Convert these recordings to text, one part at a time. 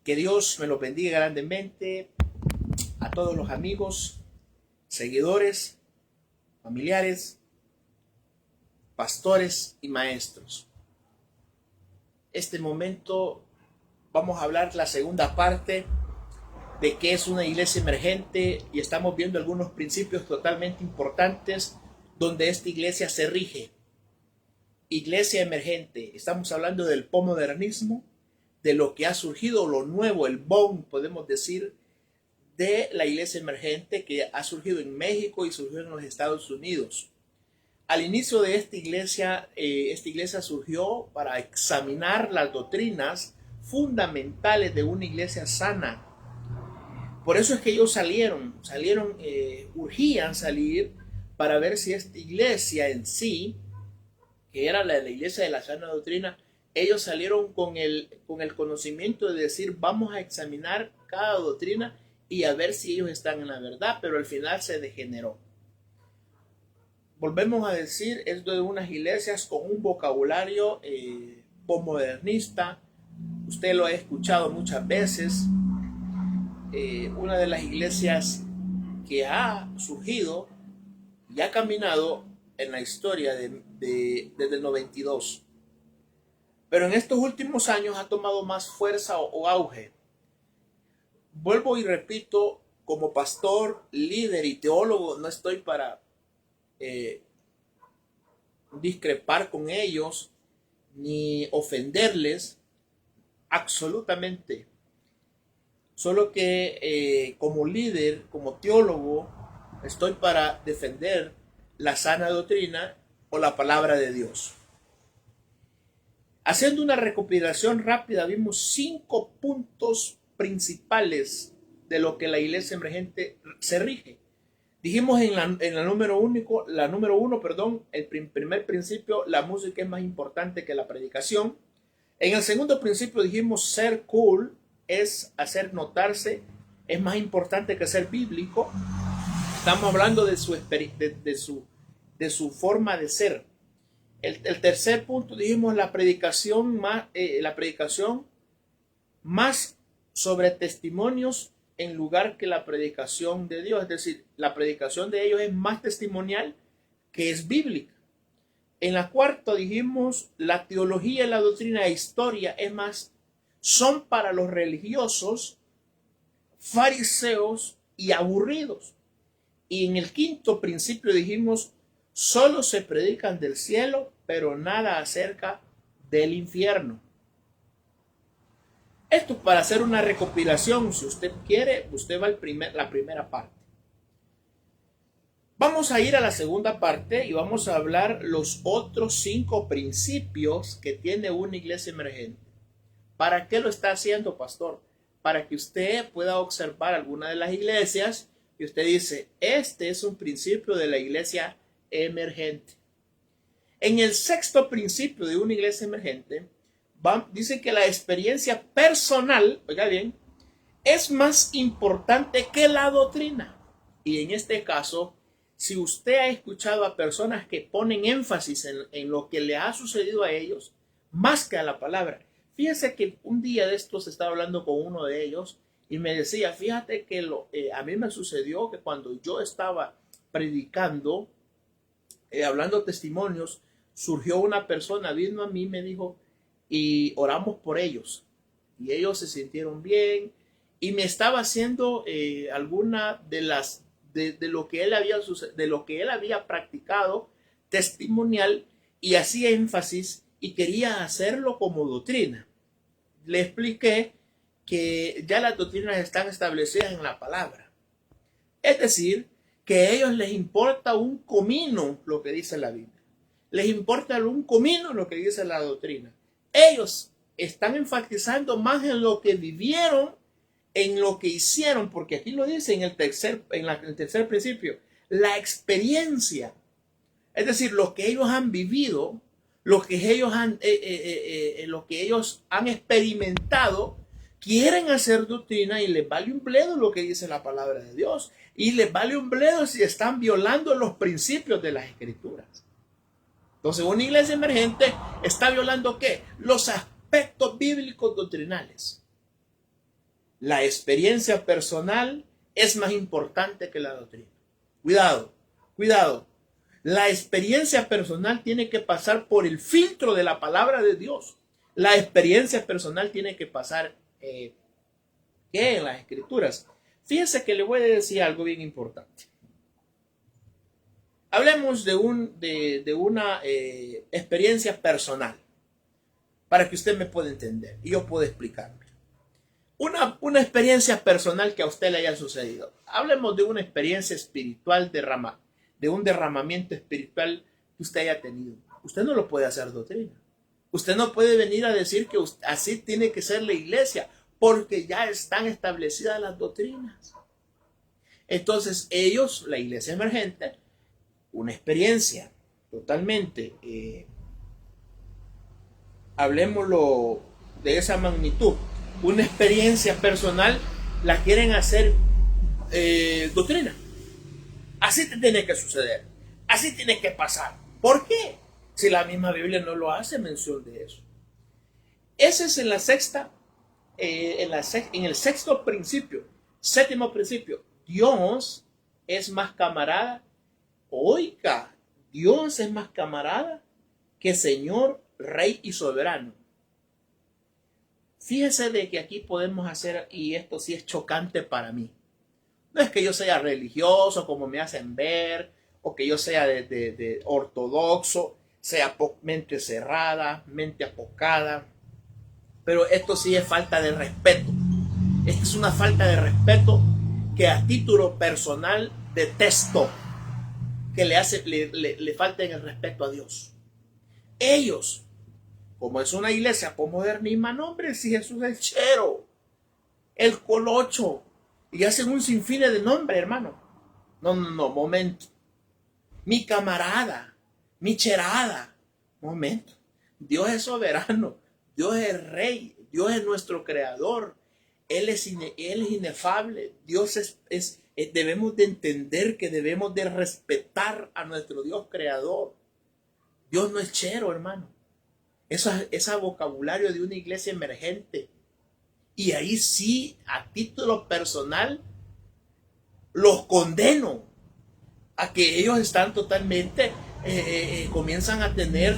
Que Dios me lo bendiga grandemente a todos los amigos, seguidores, familiares, pastores y maestros. Este momento vamos a hablar la segunda parte de qué es una iglesia emergente y estamos viendo algunos principios totalmente importantes donde esta iglesia se rige. Iglesia emergente, estamos hablando del posmodernismo, de lo que ha surgido, lo nuevo, el boom, podemos decir, de la iglesia emergente que ha surgido en México y surgió en los Estados Unidos. Al inicio de esta iglesia surgió para examinar las doctrinas fundamentales de una iglesia sana. Por eso es que ellos urgían salir para ver si esta iglesia en sí, que era la iglesia de la sana doctrina, ellos salieron con el conocimiento de decir, vamos a examinar cada doctrina y a ver si ellos están en la verdad, pero al final se degeneró. Volvemos a decir, es de unas iglesias con un vocabulario posmodernista. Usted lo ha escuchado muchas veces. Una de las iglesias que ha surgido y ha caminado en la historia desde el 92. Pero en estos últimos años ha tomado más fuerza o auge. Vuelvo y repito, como pastor, líder y teólogo, no estoy para discrepar con ellos ni ofenderles, absolutamente. Solo que como líder, como teólogo, estoy para defender la sana doctrina o la palabra de Dios. Haciendo una recopilación rápida, vimos 5 puntos principales de lo que la iglesia emergente se rige. Dijimos en la número uno, el primer principio, la música es más importante que la predicación. En el segundo principio dijimos ser cool es hacer notarse, es más importante que ser bíblico. Estamos hablando de su forma de ser. El tercer punto dijimos la predicación más sobre testimonios en lugar que la predicación de Dios. Es decir, la predicación de ellos es más testimonial que es bíblica. En la cuarta dijimos la teología y la doctrina e historia son para los religiosos, fariseos y aburridos. Y en el quinto principio dijimos solo se predican del cielo, pero nada acerca del infierno. Esto para hacer una recopilación, si usted quiere, usted va a la primera parte. Vamos a ir a la segunda parte y vamos a hablar los otros 5 principios que tiene una iglesia emergente. ¿Para qué lo está haciendo, pastor? Para que usted pueda observar alguna de las iglesias y usted dice, este es un principio de la iglesia emergente. En el sexto principio de una iglesia emergente, dice que la experiencia personal, oiga bien, es más importante que la doctrina. Y en este caso, si usted ha escuchado a personas que ponen énfasis en lo que le ha sucedido a ellos, más que a la palabra. Fíjese que un día de estos estaba hablando con uno de ellos y me decía, fíjate que a mí me sucedió que cuando yo estaba predicando, hablando testimonios, surgió una persona, vino a mí, me dijo, y oramos por ellos. Y ellos se sintieron bien y me estaba haciendo alguna de lo que él había practicado, testimonial, y hacía énfasis y quería hacerlo como doctrina. Le expliqué que ya las doctrinas están establecidas en la palabra. Es decir, que a ellos les importa un comino lo que dice la Biblia. Les importa un comino lo que dice la doctrina. Ellos están enfatizando más en lo que vivieron, en lo que hicieron, porque aquí lo dice en el tercer principio, la experiencia. Es decir, lo que ellos han vivido, lo que ellos han experimentado, quieren hacer doctrina y les vale un bledo lo que dice la palabra de Dios. Y les vale un bledo si están violando los principios de las escrituras. Entonces, una iglesia emergente está violando ¿qué? Los aspectos bíblicos doctrinales. La experiencia personal es más importante que la doctrina. Cuidado, cuidado. La experiencia personal tiene que pasar por el filtro de la palabra de Dios. La experiencia personal tiene que pasar ¿qué? En las escrituras. Fíjense que le voy a decir algo bien importante. Hablemos de una experiencia personal para que usted me pueda entender y yo pueda explicarme. Una experiencia personal que a usted le haya sucedido. Hablemos de una experiencia espiritual de un derramamiento espiritual que usted haya tenido. Usted no lo puede hacer doctrina. Usted no puede venir a decir que así tiene que ser la iglesia, porque ya están establecidas las doctrinas. Entonces ellos, la iglesia emergente, una experiencia totalmente, hablemoslo de esa magnitud, una experiencia personal, la quieren hacer doctrina. Así te tiene que suceder, así tiene que pasar. ¿Por qué? Si la misma Biblia no lo hace mención de eso. Ese es en el sexto principio, séptimo principio. Dios es más camarada. Oiga, Dios es más camarada que Señor, Rey y Soberano. Fíjese de que aquí podemos hacer, y esto sí es chocante para mí. No es que yo sea religioso como me hacen ver, o que yo sea de ortodoxo, sea mente cerrada, mente apocada. Pero esto sí es falta de respeto. Esta es una falta de respeto que a título personal detesto, que le falten el respeto a Dios. Ellos, como es una iglesia posmodernismo, no hombre, si Jesús es el chero, el colocho, y hacen un sinfín de nombres, hermano. No, momento. Mi camarada, mi cherada, momento. Dios es soberano, Dios es rey, Dios es nuestro creador, Él es inefable, Dios debemos de entender que debemos de respetar a nuestro Dios creador. Dios no es chero, hermano. Eso es vocabulario de una iglesia emergente. Y ahí sí, a título personal, los condeno a que ellos están totalmente, comienzan a tener,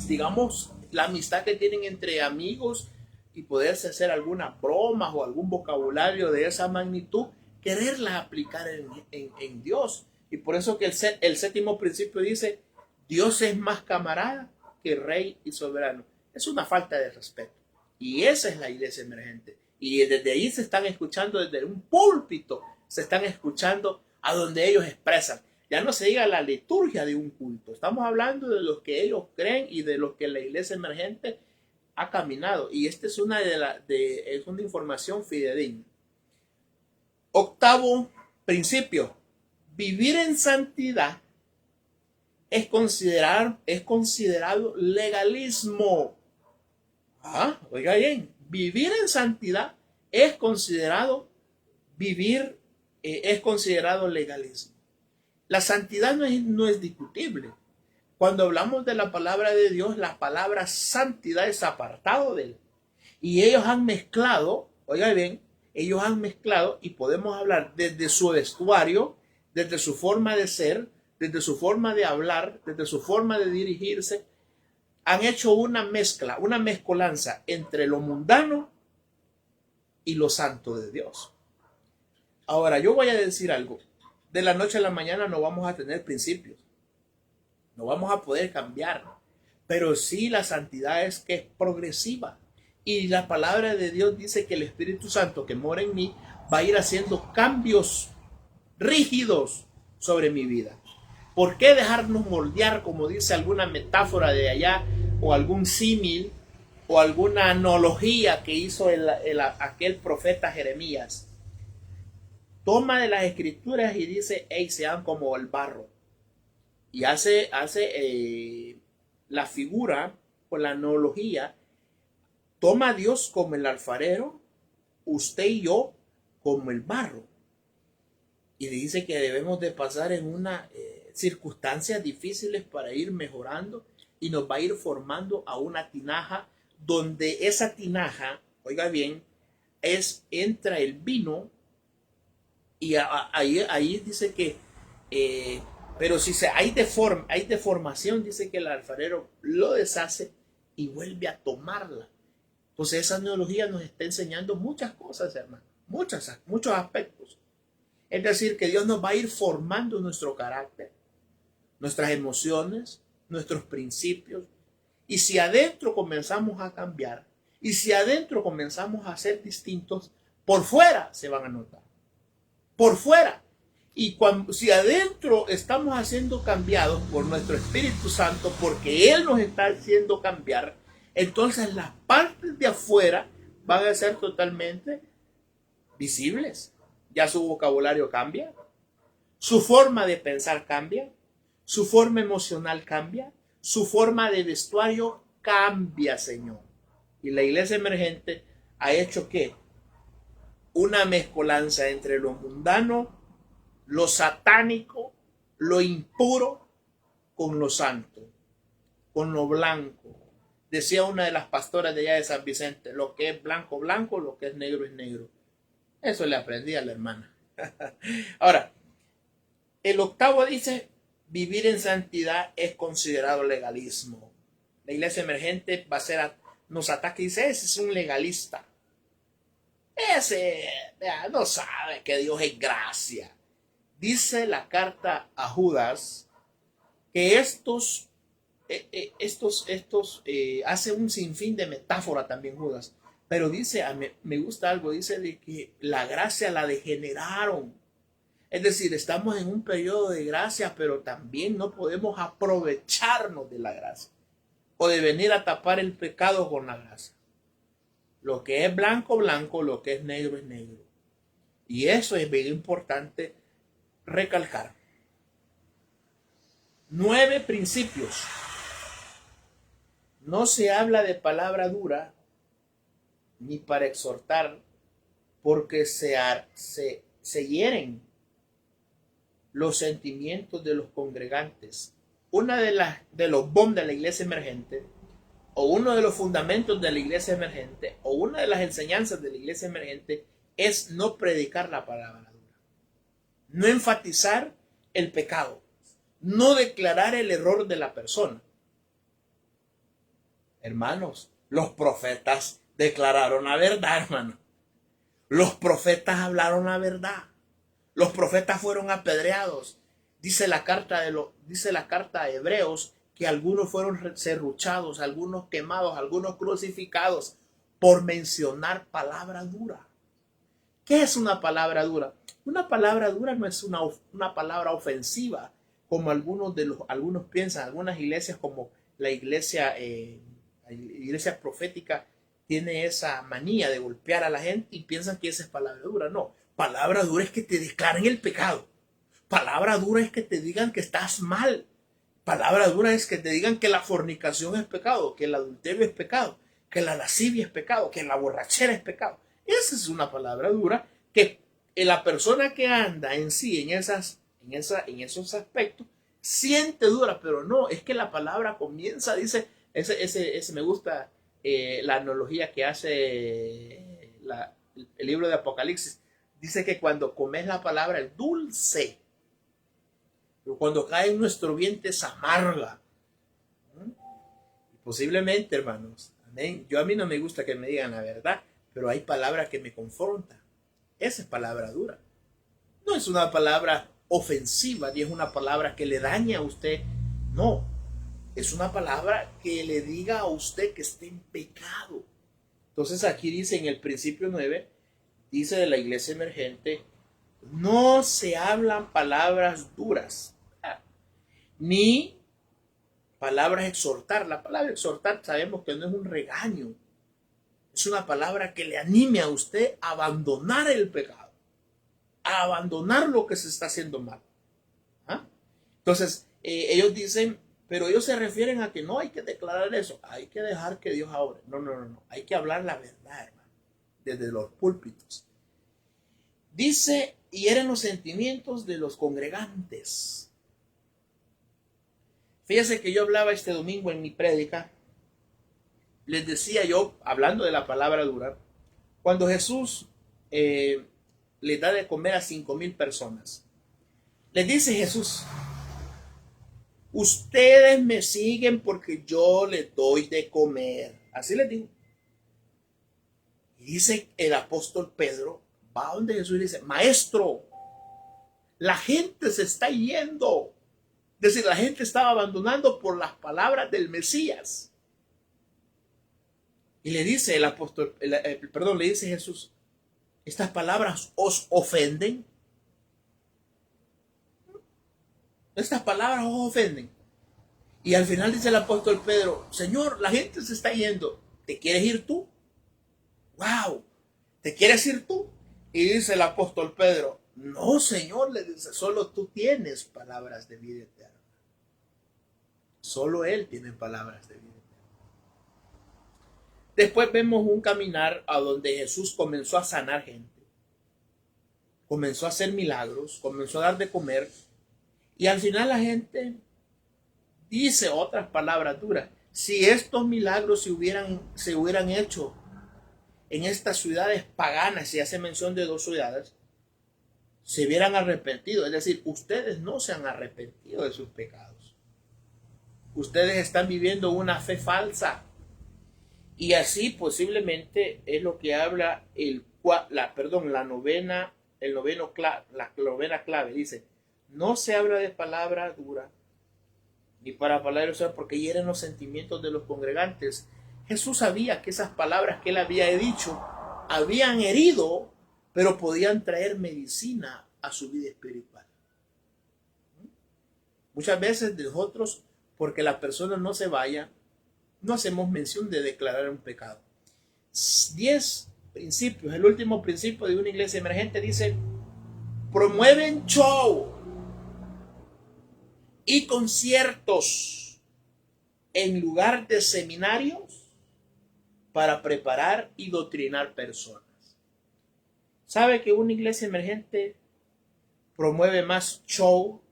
digamos, la amistad que tienen entre amigos y poderse hacer algunas bromas o algún vocabulario de esa magnitud, quererla aplicar en Dios. Y por eso que el séptimo principio dice, Dios es más camarada que rey y soberano. Es una falta de respeto. Y esa es la iglesia emergente. Y desde ahí se están escuchando, desde un púlpito, se están escuchando a donde ellos expresan. Ya no se diga la liturgia de un culto. Estamos hablando de los que ellos creen y de los que la iglesia emergente ha caminado. Y esta es es una información fidedigna. Octavo principio. Vivir en santidad es considerado legalismo. Oiga bien, vivir en santidad es considerado legalismo. La santidad no es discutible. Cuando hablamos de la palabra de Dios, la palabra santidad es apartado de él. Y ellos han mezclado, oiga bien, y podemos hablar desde su vestuario, desde su forma de ser, desde su forma de hablar, desde su forma de dirigirse. Han hecho una mezcolanza entre lo mundano y lo santo de Dios. Ahora, yo voy a decir algo. De la noche a la mañana no vamos a tener principios. No vamos a poder cambiar. Pero sí la santidad es que es progresiva. Y la palabra de Dios dice que el Espíritu Santo que mora en mí va a ir haciendo cambios rígidos sobre mi vida. ¿Por qué dejarnos moldear, como dice alguna metáfora de allá, o algún símil, o alguna analogía que hizo aquel profeta Jeremías? Toma de las escrituras y dice, hey, sean como el barro. Y hace la figura, o la analogía, toma a Dios como el alfarero, usted y yo como el barro. Y dice que debemos de pasar en una circunstancias difíciles para ir mejorando y nos va a ir formando a una tinaja donde esa tinaja, oiga bien, entra el vino y ahí dice que, pero si hay deformación, dice que el alfarero lo deshace y vuelve a tomarla. Entonces esa analogía nos está enseñando muchas cosas, hermano, muchos aspectos. Es decir, que Dios nos va a ir formando nuestro carácter, nuestras emociones, nuestros principios. Y si adentro comenzamos a cambiar, y si adentro comenzamos a ser distintos, por fuera se van a notar. Por fuera. Y si adentro estamos haciendo cambiados por nuestro Espíritu Santo, porque Él nos está haciendo cambiar, entonces las partes de afuera van a ser totalmente visibles. Ya su vocabulario cambia, su forma de pensar cambia, su forma emocional cambia, su forma de vestuario cambia, Señor. Y la iglesia emergente ha hecho ¿qué? Una mezcolanza entre lo mundano, lo satánico, lo impuro, con lo santo, con lo blanco. Decía una de las pastoras de allá de San Vicente, lo que es blanco, blanco, lo que es negro. Eso le aprendí a la hermana. Ahora, el octavo dice, vivir en santidad es considerado legalismo. La iglesia emergente va a ser, nos ataca y dice, ese es un legalista. Ese no sabe que Dios es gracia. Dice la carta a Judas que hace un sinfín de metáfora también Judas, pero dice, me gusta algo, dice de que la gracia la degeneraron. Es decir, estamos en un periodo de gracia, pero también no podemos aprovecharnos de la gracia o de venir a tapar el pecado con la gracia. Lo que es blanco, blanco, lo que es negro. Y eso es bien importante recalcar. 9 principios. No se habla de palabra dura ni para exhortar, porque se hieren los sentimientos de los congregantes. Una de los bombs de la iglesia emergente, o uno de los fundamentos de la iglesia emergente, o una de las enseñanzas de la iglesia emergente, es no predicar la palabra dura, no enfatizar el pecado, no declarar el error de la persona. Hermanos, los profetas declararon la verdad, hermano. Los profetas hablaron la verdad. Los profetas fueron apedreados. Dice la carta a Hebreos que algunos fueron serruchados, algunos quemados, algunos crucificados por mencionar palabra dura. ¿Qué es una palabra dura? Una palabra dura no es una palabra ofensiva, como algunos piensan. Algunas iglesias, como la iglesia profética, tiene esa manía de golpear a la gente y piensan que esa es palabra dura. No, palabra dura es que te declaren el pecado. Palabra dura es que te digan que estás mal. Palabra dura es que te digan que la fornicación es pecado, que el adulterio es pecado, que la lascivia es pecado, que la borrachera es pecado. Esa es una palabra dura que la persona que anda en sí en esos aspectos siente dura, pero no, es que la palabra comienza, dice, ese me gusta la analogía que hace el libro de Apocalipsis. Dice que cuando comes la palabra es dulce, pero cuando cae en nuestro vientre es amarga. Posiblemente, hermanos, amén. A mí no me gusta que me digan la verdad, pero hay palabras que me confrontan. Esa es palabra dura. No es una palabra ofensiva, ni es una palabra que le daña a usted. No, es una palabra que le diga a usted que esté en pecado. Entonces aquí dice en el principio 9, dice de la iglesia emergente, no se hablan palabras duras, ni palabras exhortar. La palabra exhortar sabemos que no es un regaño, es una palabra que le anime a usted a abandonar el pecado, a abandonar lo que se está haciendo mal. Entonces ellos dicen, pero ellos se refieren a que no hay que declarar eso, hay que dejar que Dios obre. No, hay que hablar la verdad, hermano, desde los púlpitos. Dice, hieren los sentimientos de los congregantes. Fíjense que yo hablaba este domingo en mi prédica, les decía yo, hablando de la palabra dura, Cuando Jesús le da de comer a 5,000 personas, les dice Jesús: ustedes me siguen porque yo les doy de comer. Así les digo. Y dice el apóstol Pedro, va donde Jesús y dice: maestro, la gente se está yendo. Es decir, la gente estaba abandonando por las palabras del Mesías. Y le dice el apóstol, perdón, le dice Jesús: ¿estas palabras os ofenden? Estas palabras os ofenden. Y al final dice el apóstol Pedro: Señor, la gente se está yendo. ¿Te quieres ir tú? ¡Wow! ¿Te quieres ir tú? Y dice el apóstol Pedro: no, Señor, le dice, solo tú tienes palabras de vida eterna. Solo Él tiene palabras de vida eterna. Después vemos un caminar a donde Jesús comenzó a sanar gente. Comenzó a hacer milagros, comenzó a dar de comer. Y al final la gente dice otras palabras duras. Si estos milagros se hubieran hecho en estas ciudades paganas, si hace mención de 2 ciudades, se hubieran arrepentido. Es decir, ustedes no se han arrepentido de sus pecados. Ustedes están viviendo una fe falsa. Y así posiblemente es lo que habla la novena clave. Dice: no se habla de palabra dura ni para palabras porque hieren los sentimientos de los congregantes. Jesús sabía que esas palabras que él había dicho habían herido, pero podían traer medicina a su vida espiritual. Muchas veces nosotros, porque la persona no se vaya, no hacemos mención de declarar un pecado. 10 principios. El último principio de una iglesia emergente dice: promueven show y conciertos en lugar de seminarios para preparar y doctrinar personas. ¿Sabe que una iglesia emergente promueve más show,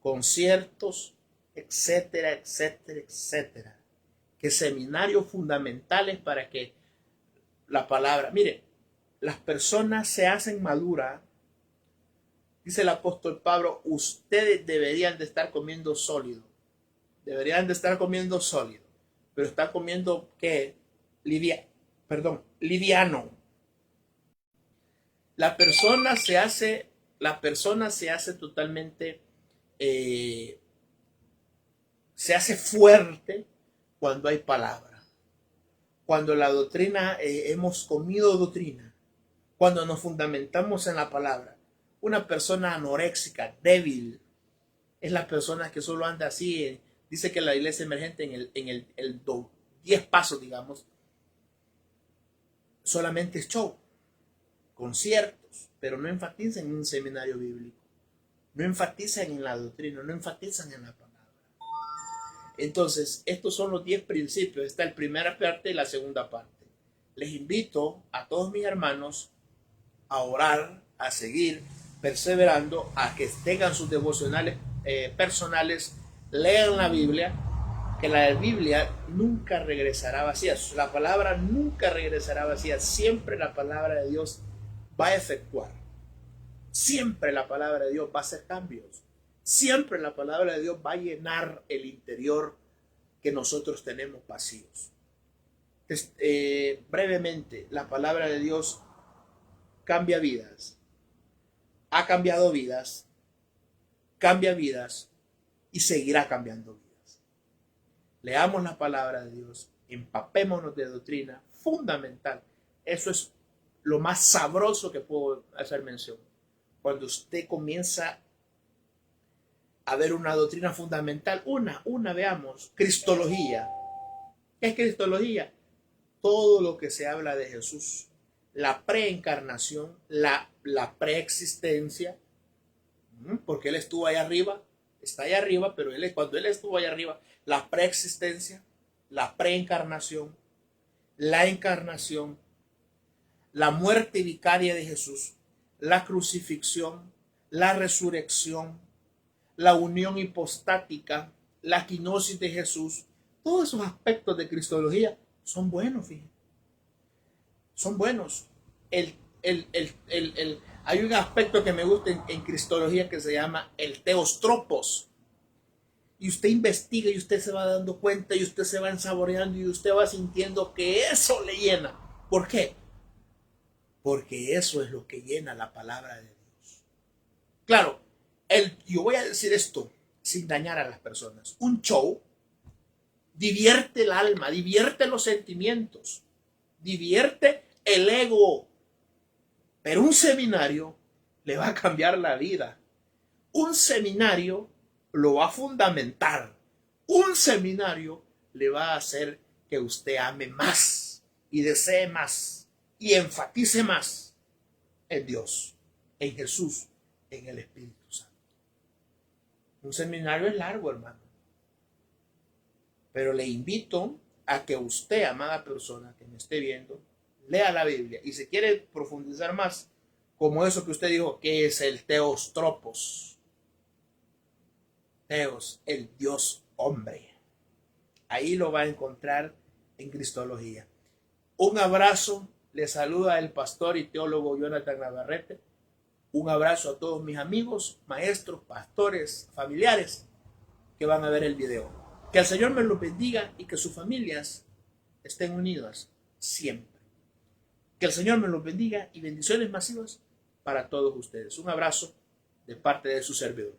conciertos, etcétera, etcétera, etcétera, que seminarios fundamentales para que la palabra... Mire, las personas se hacen maduras. Dice el apóstol Pablo: ustedes deberían de estar comiendo sólido. Deberían de estar comiendo sólido. Pero están comiendo, ¿qué? Liviano. La persona se hace totalmente... se hace fuerte cuando hay palabra. Cuando la doctrina, hemos comido doctrina. Cuando nos fundamentamos en la palabra. Una persona anoréxica, débil, es la persona que solo anda así. Dice que la iglesia emergente en el 10 pasos, digamos, solamente es show, conciertos, pero no enfatizan en un seminario bíblico. No enfatizan en la doctrina, no enfatizan en la palabra. Entonces, estos son los 10 principios. Está la primera parte y la segunda parte. Les invito a todos mis hermanos a orar, a seguir perseverando, a que tengan sus devocionales personales, lean la Biblia, que la Biblia nunca regresará vacía. La palabra nunca regresará vacía. Siempre la palabra de Dios va a efectuar. Siempre la palabra de Dios va a hacer cambios. Siempre la palabra de Dios va a llenar el interior que nosotros tenemos vacíos. Brevemente, la palabra de Dios cambia vidas. Ha cambiado vidas, cambia vidas y seguirá cambiando vidas. Leamos la palabra de Dios, empapémonos de doctrina fundamental. Eso es lo más sabroso que puedo hacer mención. Cuando usted comienza a ver una doctrina fundamental, veamos, Cristología. ¿Qué es Cristología? Todo lo que se habla de Jesús. La preencarnación, la preexistencia, porque Él estuvo allá arriba, está allá arriba, pero cuando Él estuvo allá arriba, la preexistencia, la preencarnación, la encarnación, la muerte vicaria de Jesús, la crucifixión, la resurrección, la unión hipostática, la quinosis de Jesús. Todos esos aspectos de Cristología son buenos, fíjense. Son buenos. el, hay un aspecto que me gusta en cristología que se llama el teostropos. Y usted investiga y usted se va dando cuenta y usted se va ensaboreando y usted va sintiendo que eso le llena. ¿Por qué? Porque eso es lo que llena la palabra de Dios. Claro, yo voy a decir esto sin dañar a las personas. Un show divierte el alma, divierte los sentimientos, divierte el ego. Pero un seminario le va a cambiar la vida. Un seminario lo va a fundamentar. Un seminario le va a hacer que usted ame más y desee más y enfatice más en Dios, en Jesús, en el Espíritu Santo. Un seminario es largo, hermano. Pero le invito a que usted, amada persona que me esté viendo, lea la Biblia y si quiere profundizar más, como eso que usted dijo, que es el teostropos. Teos, el Dios hombre. Ahí lo va a encontrar en Cristología. Un abrazo, le saluda el pastor y teólogo Jonathan Navarrete. Un abrazo a todos mis amigos, maestros, pastores, familiares que van a ver el video. Que el Señor me los bendiga y que sus familias estén unidas siempre. Que el Señor me los bendiga y bendiciones masivas para todos ustedes. Un abrazo de parte de su servidor.